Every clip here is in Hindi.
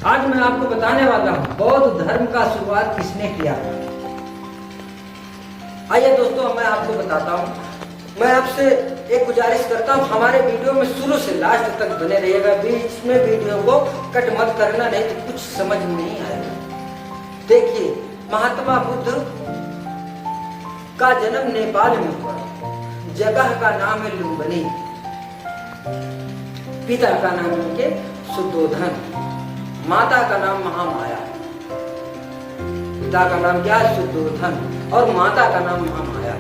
आज मैं आपको बताने वाला हूँ बौद्ध धर्म का शुरुआत किसने किया। आइए दोस्तों, मैं आपको बताता हूँ। मैं आपसे एक गुजारिश करता हूँ, हमारे वीडियो में शुरू से लास्ट तक बने रहिएगा। बीच में वीडियो को कट मत करना, नहीं तो कुछ समझ में नहीं आएगा। देखिए, महात्मा बुद्ध का जन्म नेपाल में हुआ। जगह का नाम है लुम्बिनी। पिता का नाम उनके शुद्धोधन, माता का नाम महामाया। पिता का नाम क्या है? शुद्धोधन, और माता का नाम महामाया।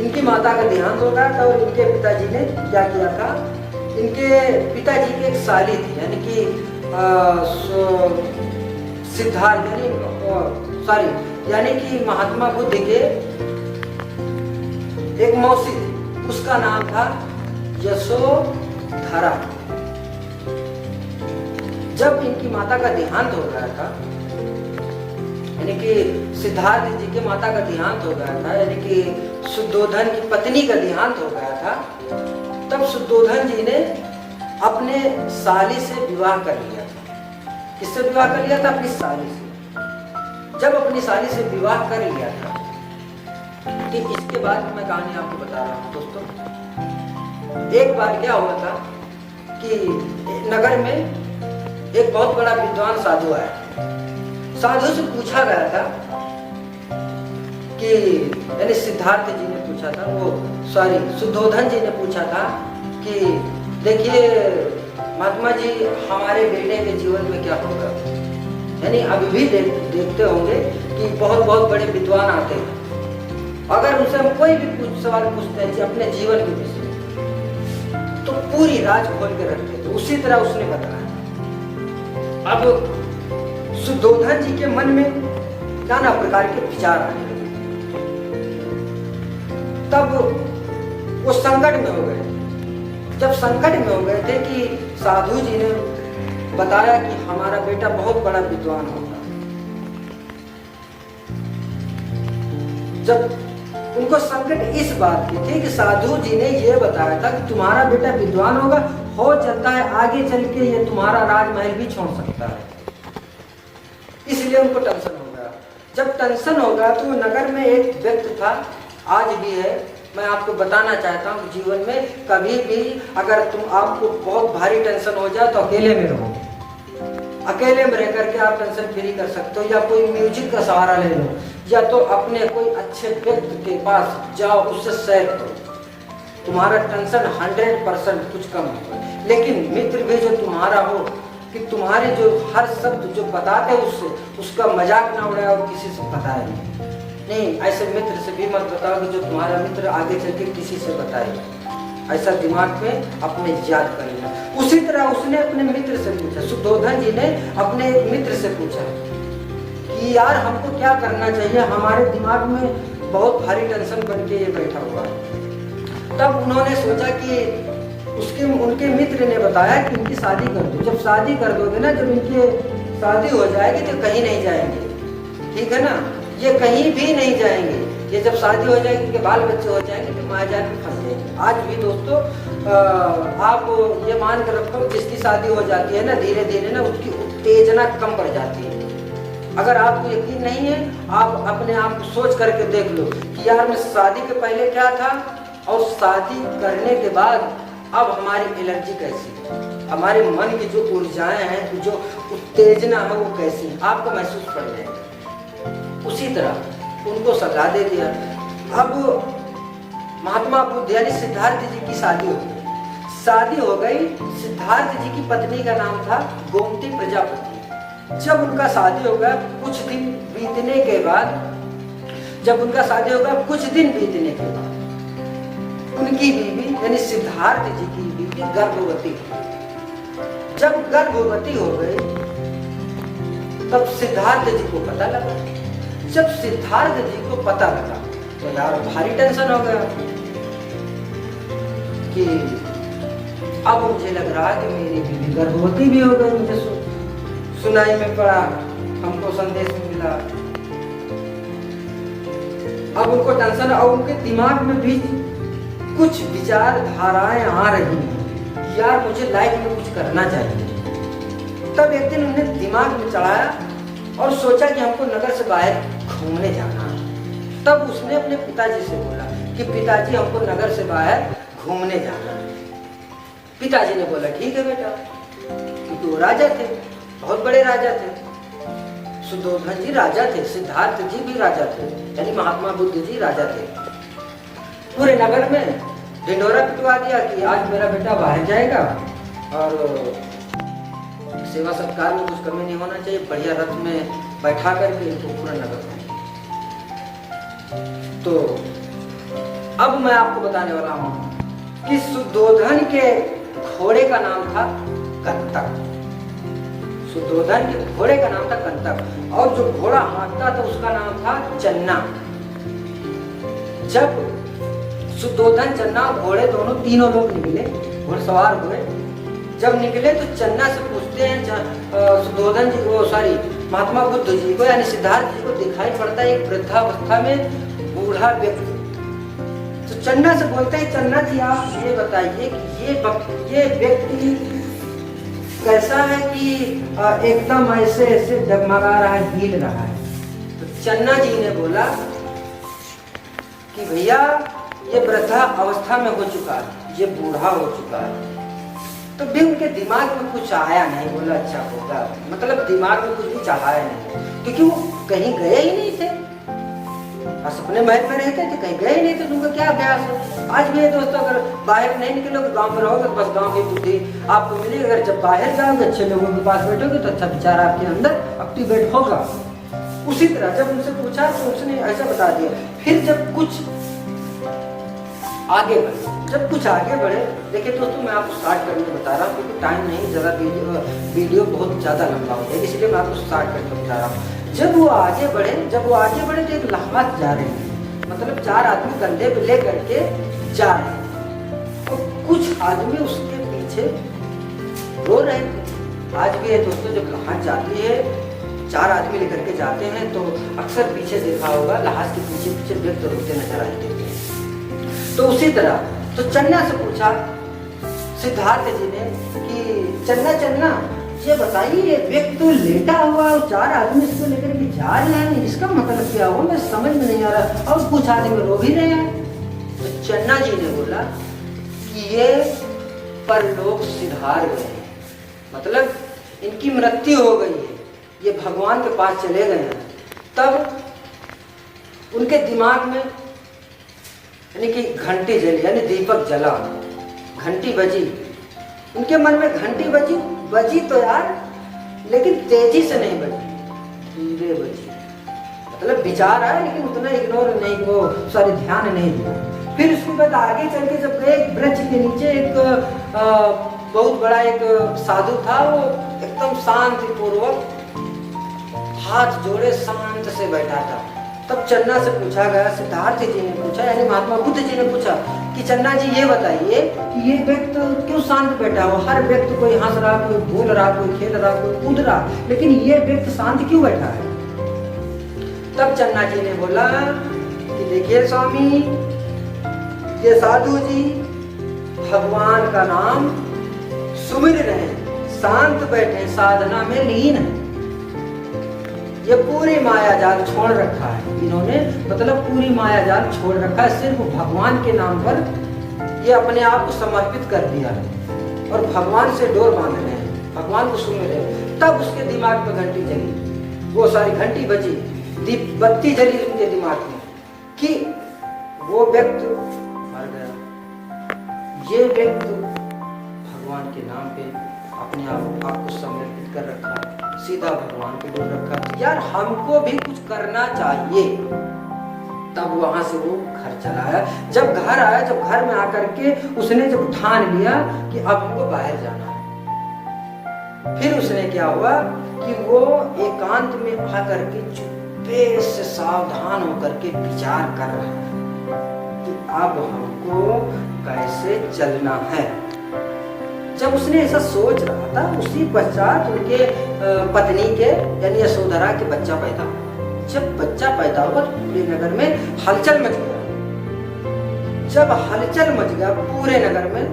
इनकी माता का देहांत हो गया था और इनके पिताजी ने क्या किया था? इनके पिताजी की एक साली थी, यानी कि सिद्धार्थ, यानी कि महात्मा बुद्ध के एक मौसी थी, उसका नाम था यशोधरा। जब इनकी माता का देहांत हो गया था, यानी कि सिद्धार्थ जी के माता का देहांत हो गया था, यानी कि शुद्धोधन की पत्नी का देहांत हो गया था, तब शुद्धोधन जी ने अपने साली से विवाह कर लिया था। किससे विवाह कर लिया था? अपनी साली से। जब अपनी साली से विवाह कर लिया था, कि इसके बाद मैं कहानी आपको बता रहा हूँ दोस्तों। एक बार क्या हुआ था कि नगर में एक बहुत बड़ा विद्वान साधु आया। साधु से पूछा गया था कि, यानी सिद्धार्थ जी ने पूछा था, शुद्धोधन जी ने पूछा था कि देखिए महात्मा जी, हमारे बेटे के जीवन में क्या होगा। यानी अभी भी देखते होंगे कि बहुत बहुत बड़े विद्वान आते हैं, अगर उनसे हम कोई भी सवाल पूछते हैं अपने जीवन के विषय, तो पूरी राज खोल के रखते थे। उसी तरह उसने बताया। अब शुद्धोधन जी के मन में नाना प्रकार के विचार आने लगे। तब वो संकट में हो गए। जब संकट में हो गए थे कि साधु जी ने बताया कि हमारा बेटा बहुत बड़ा विद्वान होगा। जब उनको संकट इस बात की थी कि साधु जी ने यह बताया था कि तुम्हारा बेटा विद्वान होगा, हो जाता है आगे चल के ये तुम्हारा राजमहल भी छोड़ सकता है। इसलिए उनको टेंशन हो गया। जब टेंशन हो गया तो नगर में एक व्यक्ति था, आज भी है। मैं आपको बताना चाहता हूँ, जीवन में कभी भी अगर आपको बहुत भारी टेंशन हो जाए तो अकेले में रहो। अकेले में रह करके आप टेंशन फ्री कर सकते हो, या कोई म्यूजिक का सहारा ले लो, या तो अपने कोई अच्छे व्यक्ति के पास जाओ, उससे शेयर करो, तुम्हारा टेंशन 100% कुछ कम होगा। लेकिन मित्र भी जो तुम्हारा हो, कि तुम्हारे जो हर शब्द जो बताते हैं उसका मजाक ना उड़ाए और किसी से बताए नहीं। ऐसे मित्र से भी मत बताओ कि जो तुम्हारा मित्र आगे चल के किसी से बताए। ऐसा दिमाग में अपने याद कर लेना। उसी तरह उसने अपने मित्र से पूछा, शुद्धोधन जी ने अपने मित्र से पूछा कि यार हमको क्या करना चाहिए, हमारे दिमाग में बहुत भारी टेंशन बन के ये बैठा हुआ है। तब उन्होंने सोचा कि उनके मित्र ने बताया कि इनकी शादी कर दो। जब शादी कर दोगे ना, जब इनकी शादी हो जाएगी तो कहीं नहीं जाएंगे, ठीक है ना, ये कहीं भी नहीं जाएंगे। ये जब शादी हो जाएगी, इनके बाल बच्चे हो जाएंगे तो मायाजाल में फंस जाएंगे। आज भी दोस्तों आप ये मान कर रखो, जिसकी शादी हो जाती है ना, धीरे धीरे ना उसकी उत्तेजना कम पड़ जाती है। अगर आपको यकीन नहीं है, आप अपने आप को सोच करके देख लो कि यार मैं शादी के पहले क्या था और शादी करने के बाद अब हमारी एनर्जी कैसी है, हमारे मन की जो ऊर्जाएं हैं, जो उत्तेजना है वो कैसी है, आपको महसूस पड़ जाएगा। उसी तरह उनको सजा दे दिया। अब महात्मा बुद्ध यानी सिद्धार्थ जी की शादी हो गई। शादी हो गई। सिद्धार्थ जी की पत्नी का नाम था गोमती प्रजापति। जब उनका शादी हो गया, कुछ दिन बीतने के बाद उनकी बीवी यानी सिद्धार्थ जी की बीवी गर्भवती हुई। जब गर्भवती हो गई तब सिद्धार्थ जी को पता लगा। जब सिद्धार्थ जी को पता लगा तो यार भारी टेंशन हो गया कि अब मुझे लग रहा है कि मेरी बीवी गर्भवती भी हो गई। मुझे सुनाई में पड़ा, हमको संदेश में मिला। अब उनको टेंशन और उनके दिमाग में भी कुछ विचारधाराएं आ रही हैं। यार मुझे लाइफ में कुछ करना चाहिए। तब एक दिन उन्हें दिमाग में चढ़ाया और सोचा कि हमको नगर से बाहर घूमने जाना है। तब उसने अपने पिताजी से बोला कि पिताजी हमको नगर से बाहर घूमने जाना है। पिताजी ने बोला ठीक है बेटा, क्योंकि वो राजा थे, बहुत बड़े राजा थे। सुद्धोधन जी राजा थे, सिद्धार्थ जी भी राजा थे, यानी महात्मा बुद्ध जी राजा थे। पूरे नगर में ढिंढोरा पिटवा दिया कि आज मेरा बेटा बाहर जाएगा और सेवा सत्कार में कुछ कमी नहीं होना चाहिए, बढ़िया रथ में बैठा करके इनको पूरा नगर घूमेंगे। तो अब मैं आपको बताने वाला हूं कि सुद्धोधन के घोड़े का नाम था कंतक। सुद्धोधन के घोड़े का नाम था कंतक और जो घोड़ा हाँकता था उसका नाम था चन्ना। जब सुद्धोधन, चन्ना और घोड़े दोनों तीनों लोग निकले, घुड़सवार हुए, जब निकले तो चन्ना से पूछते हैं सुद्धोधन जी को, सॉरी महात्मा बुद्ध जी को यानी सिद्धार्थ जी को दिखाई पड़ता है एक वृद्धावस्था में बूढ़ा व्यक्ति। तो चन्ना से बोलते हैं चन्ना जी आप ये बताइए कि ये व्यक्ति कैसा है कि एकदम ऐसे ऐसे डगमगा रहा है, हिल रहा है। तो चन्ना जी ने बोला कि भैया ये वृद्धा अवस्था में हो चुका है, ये बूढ़ा हो चुका है। तो भी उनके दिमाग में कुछ आया नहीं, बोला अच्छा होगा, मतलब दिमाग में कुछ भी चढ़ाया नहीं, क्योंकि वो कहीं गए ही नहीं थे, अपने महल में रहते थे, कहीं गए ही नहीं थे, तो उनका क्या अभ्यास है। आज भी दोस्तों अगर बाहर नहीं निकलोगे, गांव में रहोगे तो बस गांव की बुद्धि आपको मिलेगी। अगर जब बाहर जाओगे, अच्छे लोगों के पास बैठोगे तो अच्छा विचार आपके अंदर एक्टिवेट होगा। उसी तरह जब उनसे पूछा तो उसने ऐसा बता दिया। फिर जब कुछ आगे बढ़े, देखिए दोस्तों मैं आपको स्टार्ट करके बता रहा हूँ क्योंकि टाइम नहीं, ज़्यादा वीडियो बहुत ज़्यादा लंबा हो जाएगा, इसलिए मैं आपको स्टार्ट करके बता रहा हूँ। जब वो आगे बढ़े तो एक लहास जा रहे हैं, मतलब 4 आदमी कंधे पे ले करके जा रहे हैं और कुछ आदमी उसके पीछे रो रहे थे। आज भी है दोस्तों, जब लहास जाती है 4 आदमी लेकर के जाते हैं तो अक्सर पीछे देखा होगा लहास के पीछे पीछे व्यक्ति रोते नजर आते हैं। तो उसी तरह तो चन्ना से पूछा सिद्धार्थ जी ने कि चन्ना ये बताइए ये व्यक्ति तो लेटा हुआ और 4 आदमी इसको लेकर के जा रहे हैं, इसका मतलब क्या हुआ, मैं समझ में नहीं आ रहा, और कुछ आदमी रो भी रहे हैं। तो चन्ना जी ने बोला कि ये परलोक सिधार गए हैं, मतलब इनकी मृत्यु हो गई है, ये भगवान के पास चले गए हैं। तब उनके दिमाग में यानी कि घंटी जली, यानी दीपक जला, घंटी बजी, उनके मन में घंटी बजी तो यार, लेकिन तेजी से नहीं बजी, धीरे बजी, मतलब विचार आया लेकिन उतना इग्नोर नहीं, वो सॉरी ध्यान नहीं दिया। फिर उसके बाद आगे चल के जब गए, वृक्ष के नीचे एक बहुत बड़ा एक साधु था, वो एकदम शांति पूर्वक हाथ जोड़े शांत से बैठा था। तब चन्ना से पूछा गया, सिद्धार्थ जी ने पूछा यानी महात्मा बुद्ध जी ने पूछा कि चन्ना जी ये बताइए कि ये व्यक्ति क्यों शांत बैठा हो, हर व्यक्ति कोई हंस रहा, कोई बोल रहा, कोई खेल रहा, कोई कूद रहा, लेकिन ये व्यक्ति शांत क्यों बैठा है। तब चन्ना जी ने बोला कि देखिए स्वामी, ये साधु जी भगवान का नाम सुमिर रहे, शांत बैठे, साधना में लीन है, ये पूरी माया जाल छोड़ रखा है इन्होंने, मतलब पूरी माया जाल छोड़ रखा है, सिर्फ भगवान के नाम पर ये अपने आप को समर्पित कर दिया है और भगवान से डोर बांध रहे हैं, भगवान को सुन रहे हैं। तब उसके दिमाग में घंटी जली, वो सारी घंटी बजी, दीप बत्ती जली उनके दिमाग में कि वो व्यक्ति मर गया, ये व्यक्ति भगवान के नाम पे अपने आप को समर्पित कर रखा है, सीधा भगवान को बोल रखा है, यार हमको भी कुछ करना चाहिए। तब वहां से वो घर चला आया। जब घर आया, जब घर में आकर के उसने जब ठान लिया कि अब हमको बाहर जाना है, फिर उसने क्या हुआ कि वो एकांत में आकर के चुप्पे से सावधान होकर के विचार कर रहा है कि अब हमको कैसे चलना है। जब उसने ऐसा सोच रहा था, उसी पश्चात उनके पत्नी के यानी यशोधरा के बच्चा पैदा हुआ। जब बच्चा पैदा हुआ तो पूरे नगर में हलचल मच गया। जब हलचल मच गया पूरे नगर में,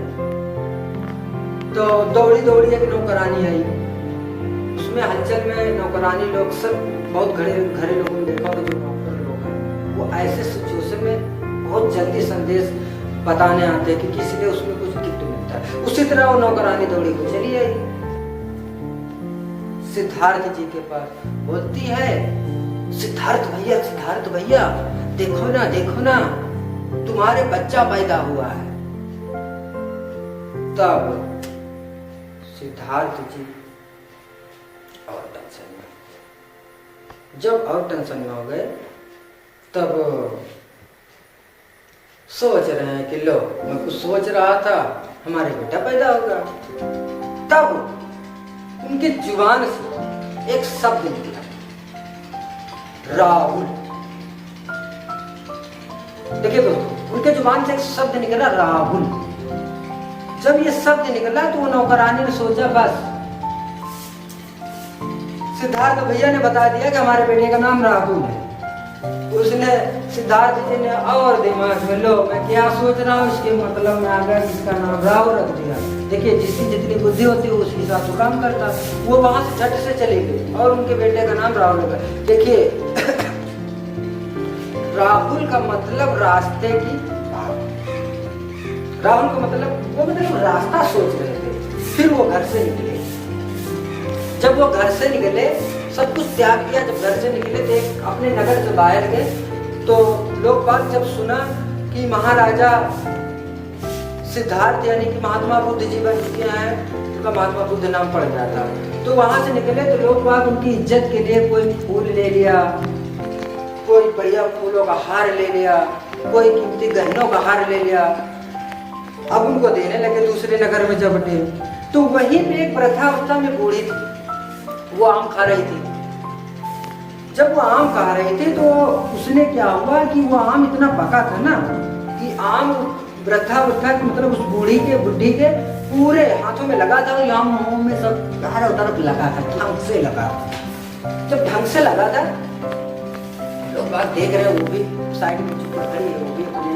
तो दौड़ी दौड़ी एक नौकरानी आई, उसमें हलचल में नौकरानी लोग सब बहुत घरे लोगों ने देखा होगा, जो नौकर लोग हैं वो ऐसे सिचुएशन में बहुत जल्दी संदेश बताने आते हैं कि किसी ने उसमें कुछ गिफ्ट मिलता है। उसी तरह वो नौकरानी दौड़ी को चली आई सिद्धार्थ जी के पास, बोलती है सिद्धार्थ भैया देखो ना तुम्हारे बच्चा पैदा हुआ है। तब सिद्धार्थ जी और टेंशन में, जब और टेंशन में हो गए तब सोच रहे हैं कि लो मैं कुछ सोच रहा था, हमारे बेटा पैदा होगा। तब उनके जुबान से एक शब्द निकला, राहुल। देखिए दोस्तों, उनके जुबान से एक शब्द निकला, राहुल। जब ये शब्द निकला तो वो नौकरानी ने सोचा बस सिद्धार्थ भैया ने बता दिया कि हमारे बेटे का नाम राहुल है। उसने सिद्धार्थ जी ने और दिमाग में, लो मैं क्या सोच रहा हूँ, इसके मतलब में अगर इसका नाम राहुल रख दिया। देखिए जिसकी जितनी बुद्धि होती है उस हिसाब से काम करता। वो वहां से झट से चली गई और उनके बेटे का नाम राहुल रखा। देखिए राहुल का मतलब रास्ते की, राहुल का मतलब वो रास्ता सोच रहे थे। फिर वो घर से निकले। जब वो घर से निकले, सब कुछ त्याग किया, जब घर से निकले थे अपने नगर से बाहर गए, तो लोग बात जब सुना कि महाराजा सिद्धार्थ यानी कि महात्मा बुद्ध जी बन चुके हैं, उनका महात्मा बुद्ध नाम पड़ गया था, तो वहां से निकले तो लोग बाग उनकी इज्जत के लिए कोई फूल ले लिया, कोई बढ़िया फूलों का हार ले लिया, कोई कीमती गहनों का हार ले लिया। अब उनको देने लगे दूसरे नगर में जबटे। तो वहीं पे एक वृद्धावस्था में बूढ़ी थी, वो आम खा रही थी। जब वो आम खा रही थी तो उसने क्या हुआ कि वो आम इतना पका था ना कि आम वृद्धावस्था के मतलब उस बुढ़ी के पूरे हाथों में लगा था, और आम मुंह में सब चारों तरफ लगा था, ढंग से लगा। जब ढंग से लगा था, लोग बात देख रहे हैं, वो भी साइड में चुप खड़ी है, वो भी अपने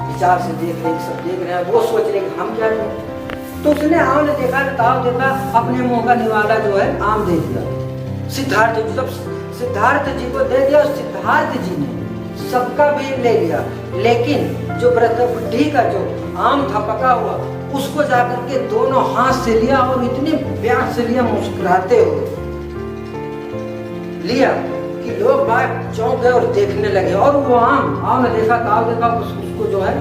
विचार से देख रहे हैं, सब देख रहे हैं। वो सोच रहे कि हम क्या करें। तो उसने आम ने देखा, ताव देखा, अपने मुंह का निवाला जो है आम दे दिया सिद्धार्थ जी। जब सिद्धार्थ जी को दे दिया, सिद्धार्थ जी ने सबका भी ले लिया, लेकिन जो वृद्ध बुढ़ी का जो आम था पका हुआ, उसको जाकर के दोनों हाथ से लिया और इतने प्यार से लिया, मुस्कुराते हुए लिया कि लोग बाहर चौंक गए और देखने लगे। और वो आम ने देखा, ताव देखा, उसको जो है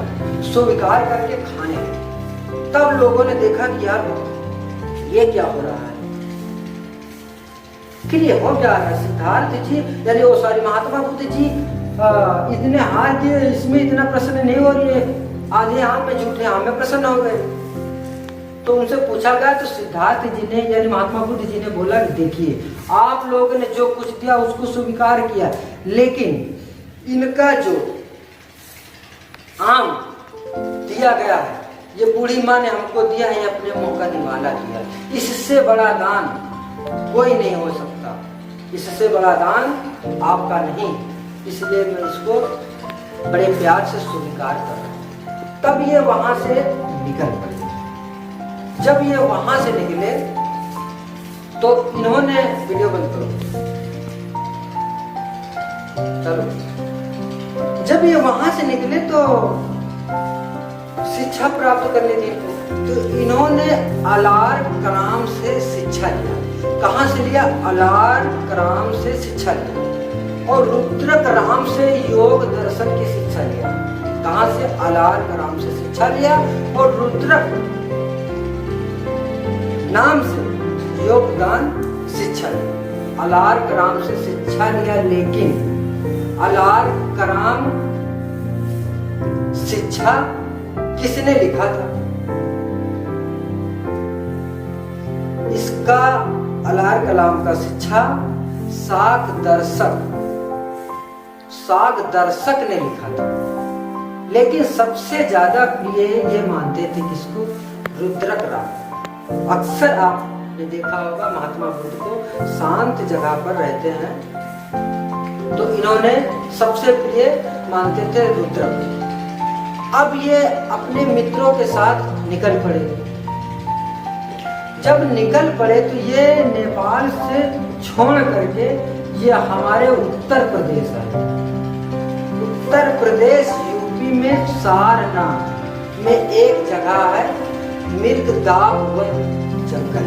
स्वीकार करके खाने लगे। तब लोगों ने देखा कि यार ये क्या हो रहा है, कि ये हो क्या रहा है। सिद्धार्थ जी यानी वो सॉरी महात्मा बुद्ध जी इतने हार दिए, इसमें इतना प्रसन्न नहीं हो रही है, आधे आम में झूठे आम में प्रसन्न हो गए। तो उनसे पूछा गया, तो सिद्धार्थ जी ने यानी महात्मा बुद्ध जी ने बोला कि देखिए आप लोगों ने जो कुछ दिया उसको स्वीकार किया, लेकिन इनका जो आम दिया गया है, ये बूढ़ी माँ ने हमको दिया है, अपने मुंह का निवाला दिया, इससे बड़ा दान कोई नहीं हो सकता, इससे बड़ा दान आपका नहीं, इसलिए मैं इसको बड़े प्यार से स्वीकार कर रहा हूं। तब ये वहां से निकल पड़े। जब ये वहां से निकले तो इन्होंने वीडियो बंद करो, चलो। जब ये वहां से निकले तो शिक्षा प्राप्त करने थी, तो इन्होंने अलार्कराम से शिक्षा लिया। कहां से लिया? अलार्कराम से शिक्षा लिया। और रुद्रकराम से योग दर्शन की शिक्षा लिया। कहां से? अलार्कराम से शिक्षा लिया और रुद्रक नाम से योगदान शिक्षा लिया। अलार्कराम से शिक्षा लिया, लेकिन अलार्कराम शिक्षा किसने लिखा था? इसका अलार्कराम का शिक्षा शाक दर्शक ने लिखा था। लेकिन सबसे ज्यादा प्रिय ये मानते थे किसको? रुद्रकराम। अक्सर आपने देखा होगा महात्मा बुद्ध को शांत जगह पर रहते हैं, तो इन्होंने सबसे प्रिय मानते थे रुद्रक। अब ये अपने मित्रों के साथ निकल पड़े। जब निकल पड़े तो ये नेपाल से छोड़ करके ये हमारे उत्तर प्रदेश है। उत्तर प्रदेश यूपी में सारनाथ में एक जगह है मृगदावन जंगल।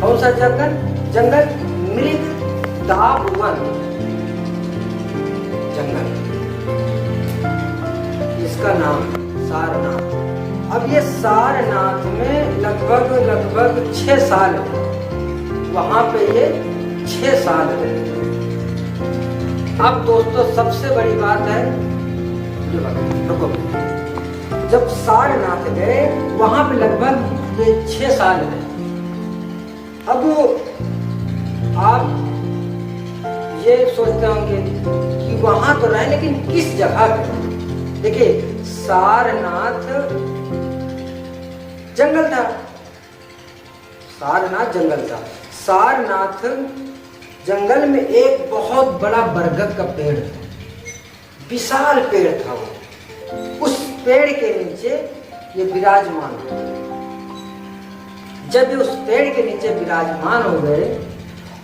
कौन सा जंगल? मृगदावन जंगल, इसका नाम सारनाथ। अब ये सारनाथ में लगभग 6 साल है, वहां पे ये 6 साल है। अब दोस्तों सबसे बड़ी बात है, रुको, जब सारनाथ गए वहां पे लगभग ये 6 साल है। अब आप ये सोचते होंगे कि वहां तो रहे लेकिन किस जगह पे? देखिए सारनाथ जंगल था, सारनाथ जंगल था। सारनाथ जंगल में एक बहुत बड़ा बरगद का पेड़ था, विशाल पेड़ था वो। उस पेड़ के नीचे ये विराजमान था। जब ये उस पेड़ के नीचे विराजमान हो गए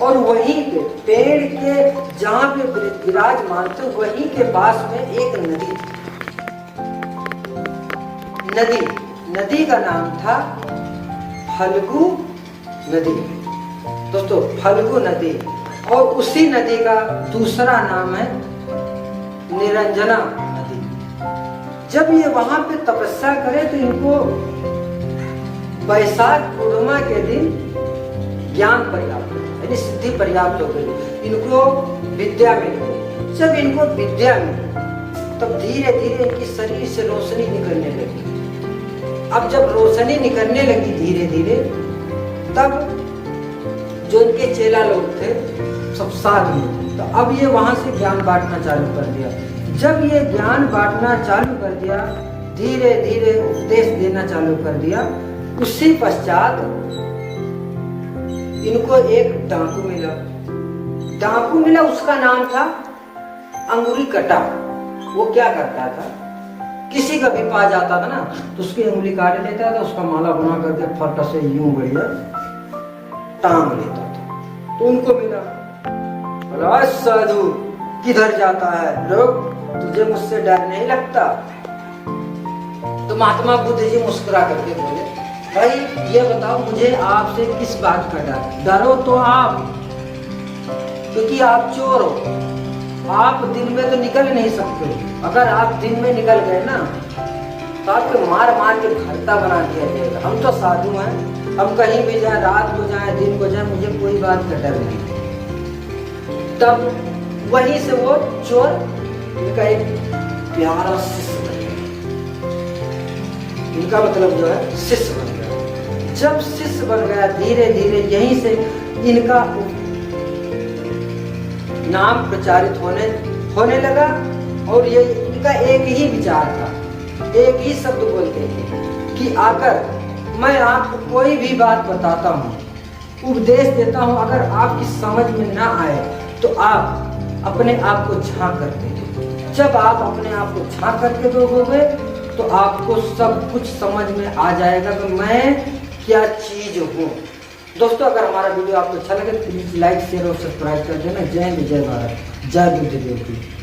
और वहीं पे पेड़ के जहां पे विराजमान थे वहीं के पास में एक नदी थी। नदी का नाम था फल्गु नदी। दोस्तों फल्गु नदी, और उसी नदी का दूसरा नाम है निरंजना नदी। जब ये वहां पे तपस्या करे तो इनको वैशाख पूर्णिमा के दिन ज्ञान पर्याप्त यानी सिद्धि पर्याप्त हो गई, इनको विद्या मिल गई। जब इनको विद्या मिली तब धीरे धीरे इनकी शरीर से रोशनी निकलने लगी। अब जब रोशनी निकलने लगी धीरे धीरे, तब जो इनके चेला लोग थे सब साथ में, तो अब ये वहां से ज्ञान बांटना चालू कर दिया। जब ये ज्ञान बांटना चालू कर दिया, धीरे धीरे उपदेश देना चालू कर दिया, उसी पश्चात इनको एक डाकू मिला। उसका नाम था अंगुली कटा। वो क्या करता था, किसी का भी पा जाता था ना तो उसकी अंगुली काट लेता था, उसका माला बना करके फट से यूं बढ़िया टांग लेता था। तो उनको मिला, बोला साधु किधर जाता है, लोग तुझे मुझसे डर नहीं लगता? तो महात्मा बुद्ध जी मुस्कुरा करके बोले, भाई ये बताओ मुझे आपसे किस बात का डर? डरो तो आप, क्योंकि आप चोर हो, आप दिन में तो निकल नहीं सकते। अगर आप दिन में निकल गए ना तो आपको मार मार के भरता बना दिया जाएगा। हम तो साधु हैं, हम कहीं भी जाए, रात को जाए दिन को जाए, मुझे कोई बात का डर नहीं। तब वहीं से वो चोर इनका एक प्यारा शिष्य बन गया। इनका मतलब जो है शिष्य बन गया। जब शिष्य बन गया धीरे धीरे यहीं से इनका नाम प्रचारित होने लगा। और ये इनका एक ही विचार था, एक ही शब्द बोलते थे कि अगर मैं आपको कोई भी बात बताता हूँ, उपदेश देता हूँ, अगर आपकी समझ में ना आए तो आप अपने आप को झांक करके दो। जब आप अपने आप को झांक करके दोगे तो आपको सब कुछ समझ में आ जाएगा कि मैं क्या चीज हूँ। दोस्तों अगर हमारा वीडियो आपको अच्छा लगे तो प्लीज लाइक शेयर और सब्सक्राइब कर देना। जय हिंद, जय भारत, जय बुद्ध देव की।